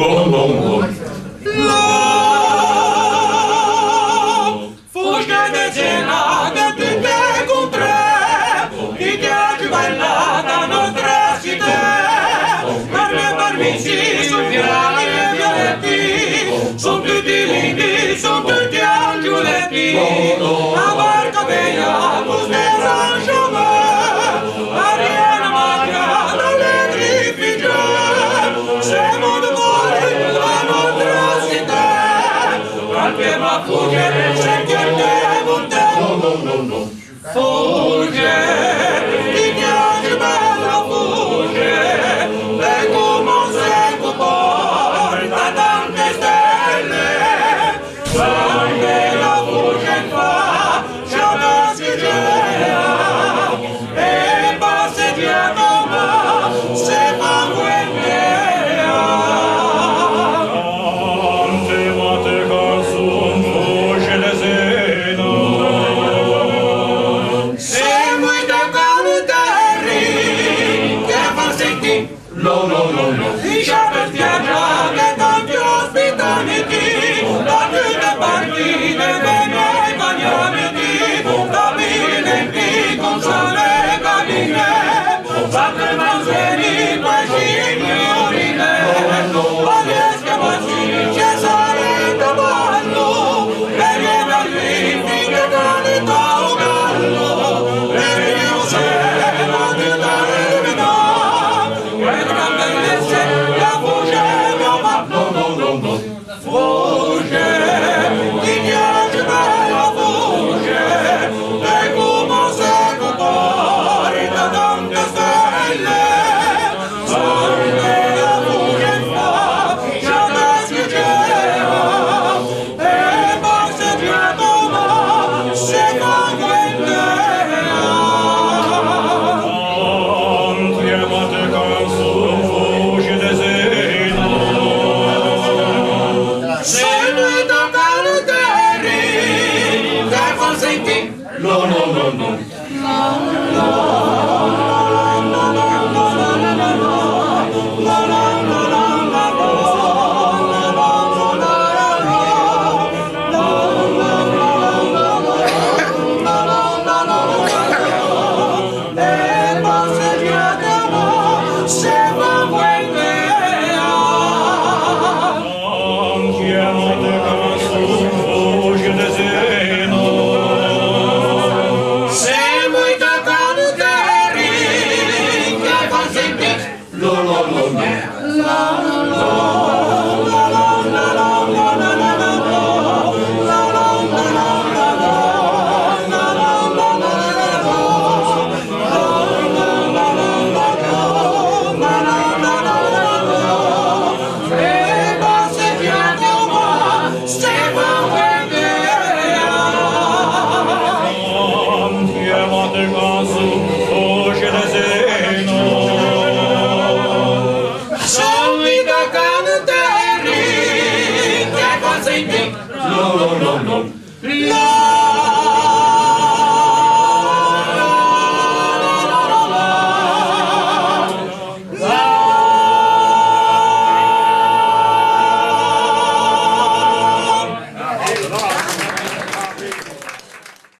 Bom, bom, bom. Fuggente gelate tutte con tre, i ghiacci ballata nostra città, parle parmici su viali e violetti, sono tutti lindi, sono tutti angioletti, la barca bella, bustera chemin, Ariana Maria, l'elettrifica, siamo di cuore la nostra città, qualche va fuggire, c'è che te monte, fugge.